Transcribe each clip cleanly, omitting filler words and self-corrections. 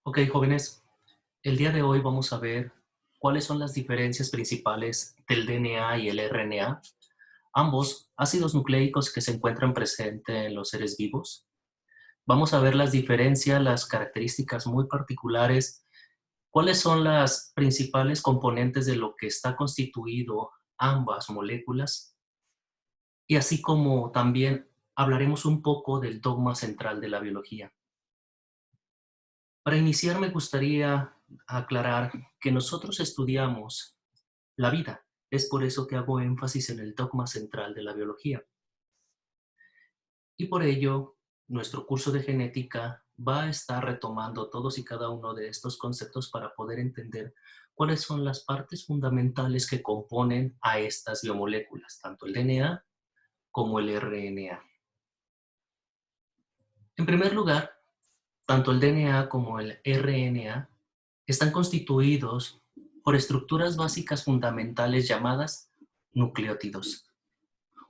Ok, jóvenes, el día de hoy vamos a ver cuáles son las diferencias principales del DNA y el RNA, ambos ácidos nucleicos que se encuentran presentes en los seres vivos. Vamos a ver las diferencias, las características muy particulares, cuáles son las principales componentes de lo que está constituido ambas moléculas, y así como también hablaremos un poco del dogma central de la biología. Para iniciar me gustaría aclarar que nosotros estudiamos la vida. Es por eso que hago énfasis en el dogma central de la biología. Y por ello, nuestro curso de genética va a estar retomando todos y cada uno de estos conceptos para poder entender cuáles son las partes fundamentales que componen a estas biomoléculas, tanto el DNA como el RNA. En primer lugar, tanto el DNA como el RNA están constituidos por estructuras básicas fundamentales llamadas nucleótidos.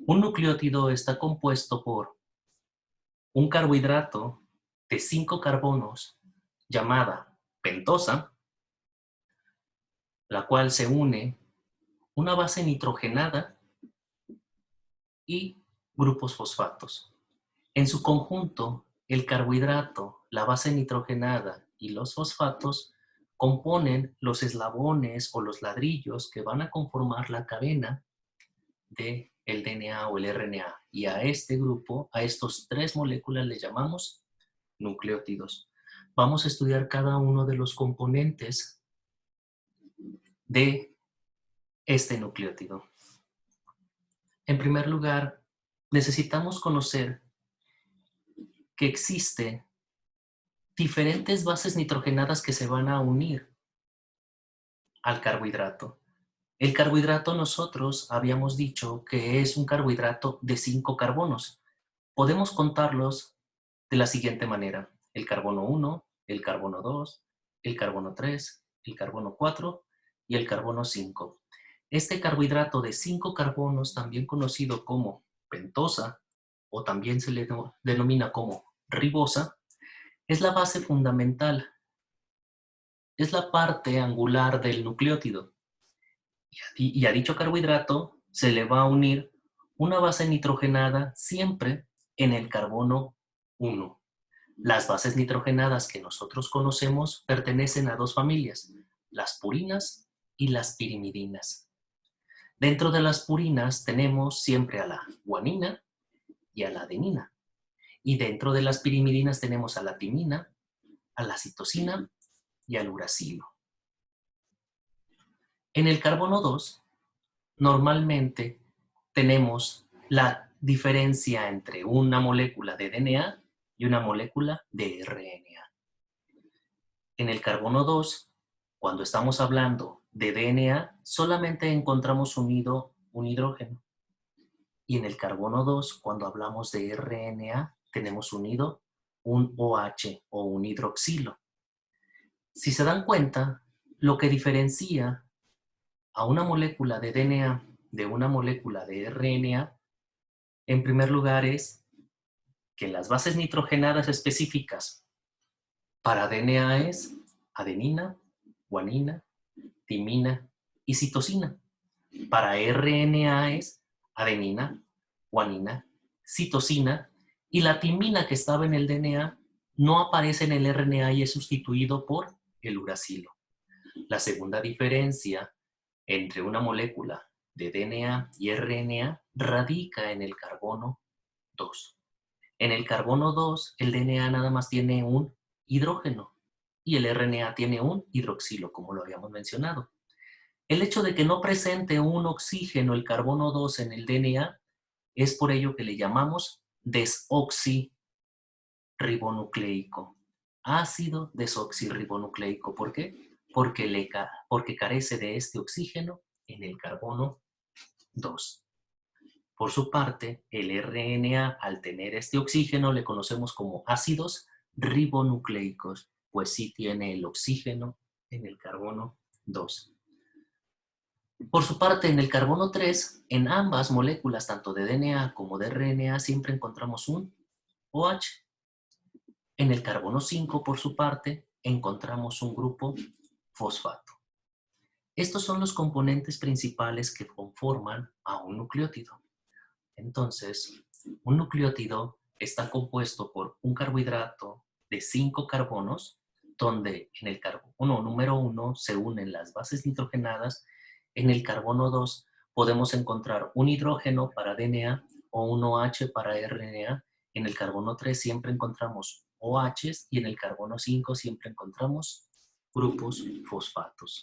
Un nucleótido está compuesto por un carbohidrato de 5 carbonos llamada pentosa, la cual se une una base nitrogenada y grupos fosfatos. En su conjunto, el carbohidrato, la base nitrogenada y los fosfatos componen los eslabones o los ladrillos que van a conformar la cadena del DNA o el RNA. Y a este grupo, a estos tres moléculas les llamamos nucleótidos. Vamos a estudiar cada uno de los componentes de este nucleótido. En primer lugar, necesitamos conocer que existen diferentes bases nitrogenadas que se van a unir al carbohidrato. El carbohidrato nosotros habíamos dicho que es un carbohidrato de 5 carbonos. Podemos contarlos de la siguiente manera: el carbono 1, el carbono 2, el carbono 3, el carbono 4 y el carbono 5. Este carbohidrato de 5 carbonos, también conocido como pentosa o también se le denomina como ribosa, es la base fundamental, es la parte angular del nucleótido. Y a dicho carbohidrato se le va a unir una base nitrogenada siempre en el carbono 1. Las bases nitrogenadas que nosotros conocemos pertenecen a dos familias, las purinas y las pirimidinas. Dentro de las purinas tenemos siempre a la guanina y a la adenina. Y dentro de las pirimidinas tenemos a la timina, a la citosina y al uracilo. En el carbono 2, normalmente tenemos la diferencia entre una molécula de DNA y una molécula de RNA. En el carbono 2, cuando estamos hablando de DNA, solamente encontramos unido un hidrógeno. Y en el carbono 2, cuando hablamos de RNA, tenemos unido un OH o un hidroxilo. Si se dan cuenta, lo que diferencia a una molécula de DNA de una molécula de RNA, en primer lugar es que las bases nitrogenadas específicas para DNA es adenina, guanina, timina y citosina. Para RNA es adenina, guanina, citosina, y la timina que estaba en el DNA no aparece en el RNA y es sustituido por el uracilo. La segunda diferencia entre una molécula de DNA y RNA radica en el carbono 2. En el carbono 2, el DNA nada más tiene un hidrógeno y el RNA tiene un hidroxilo, como lo habíamos mencionado. El hecho de que no presente un oxígeno, el carbono 2, en el DNA, es por ello que le llamamos desoxirribonucleico. Ácido desoxirribonucleico. ¿Por qué? Porque carece de este oxígeno en el carbono 2. Por su parte, el RNA, al tener este oxígeno, le conocemos como ácidos ribonucleicos, pues sí tiene el oxígeno en el carbono 2. Por su parte, en el carbono 3, en ambas moléculas, tanto de DNA como de RNA, siempre encontramos un OH. En el carbono 5, por su parte, encontramos un grupo fosfato. Estos son los componentes principales que conforman a un nucleótido. Entonces, un nucleótido está compuesto por un carbohidrato de 5 carbonos, donde en el carbono número 1 se unen las bases nitrogenadas. En el carbono 2 podemos encontrar un hidrógeno para DNA o un OH para RNA. En el carbono 3 siempre encontramos OHs y en el carbono 5 siempre encontramos grupos fosfatos.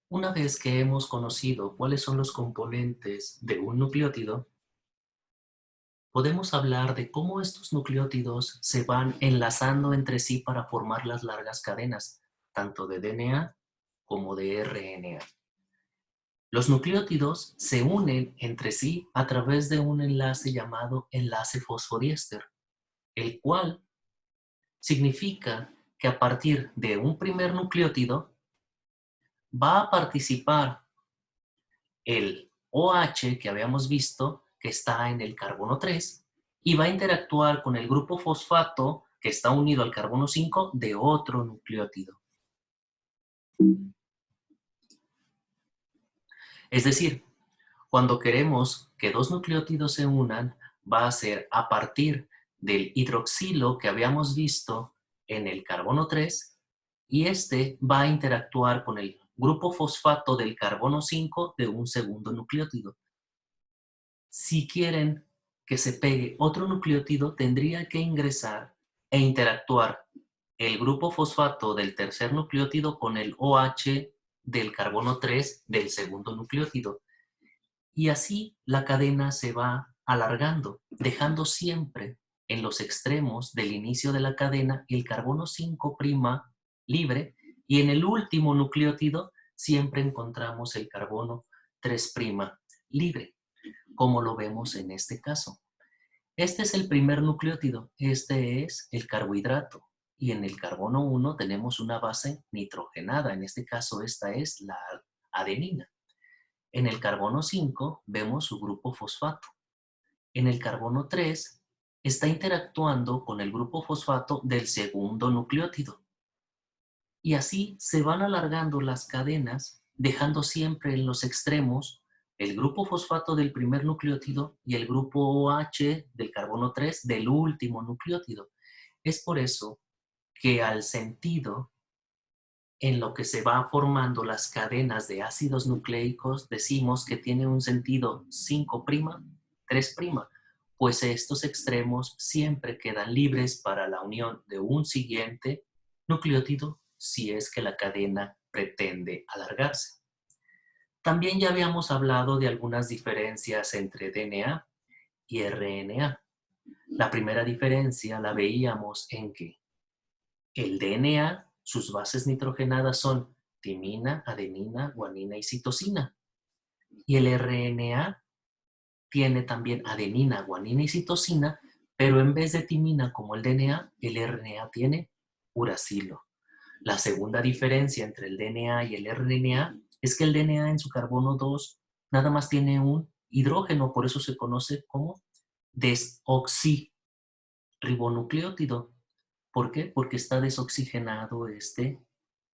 Una vez que hemos conocido cuáles son los componentes de un nucleótido, podemos hablar de cómo estos nucleótidos se van enlazando entre sí para formar las largas cadenas, tanto de DNA como de RNA. Los nucleótidos se unen entre sí a través de un enlace llamado enlace fosfodiéster, el cual significa que a partir de un primer nucleótido va a participar el OH que habíamos visto que está en el carbono 3 y va a interactuar con el grupo fosfato que está unido al carbono 5 de otro nucleótido. Es decir, cuando queremos que dos nucleótidos se unan, va a ser a partir del hidroxilo que habíamos visto en el carbono 3 y este va a interactuar con el grupo fosfato del carbono 5 de un segundo nucleótido. Si quieren que se pegue otro nucleótido, tendría que ingresar e interactuar el grupo fosfato del tercer nucleótido con el OH del carbono 3 del segundo nucleótido. Y así la cadena se va alargando, dejando siempre en los extremos del inicio de la cadena el carbono 5' libre y en el último nucleótido siempre encontramos el carbono 3' libre, como lo vemos en este caso. Este es el primer nucleótido, este es el carbohidrato y en el carbono 1 tenemos una base nitrogenada, en este caso esta es la adenina. En el carbono 5 vemos su grupo fosfato. En el carbono 3 está interactuando con el grupo fosfato del segundo nucleótido. Y así se van alargando las cadenas, dejando siempre en los extremos el grupo fosfato del primer nucleótido y el grupo OH del carbono 3 del último nucleótido. Es por eso que al sentido en lo que se va formando las cadenas de ácidos nucleicos, decimos que tiene un sentido 5', 3', pues estos extremos siempre quedan libres para la unión de un siguiente nucleótido si es que la cadena pretende alargarse. También ya habíamos hablado de algunas diferencias entre DNA y RNA. La primera diferencia la veíamos en que el DNA, sus bases nitrogenadas son timina, adenina, guanina y citosina. Y el RNA tiene también adenina, guanina y citosina, pero en vez de timina como el DNA, el RNA tiene uracilo. La segunda diferencia entre el DNA y el RNA es que el DNA en su carbono 2 nada más tiene un hidrógeno, por eso se conoce como desoxirribonucleótido. ¿Por qué? Porque está desoxigenado este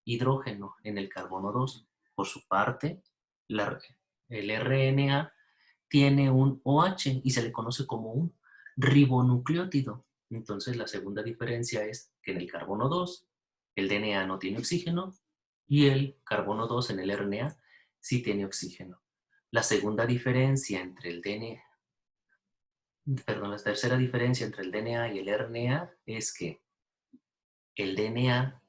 hidrógeno en el carbono 2. Por su parte, el RNA tiene un OH y se le conoce como un ribonucleótido. Entonces, la segunda diferencia es que en el carbono 2 el DNA no tiene oxígeno y el carbono 2 en el RNA sí tiene oxígeno. La segunda diferencia entre el DNA, la tercera diferencia entre el DNA y el RNA es que el DNA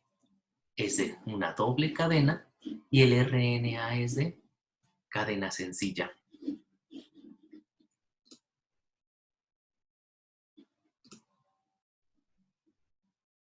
es de una doble cadena y el RNA es de cadena sencilla.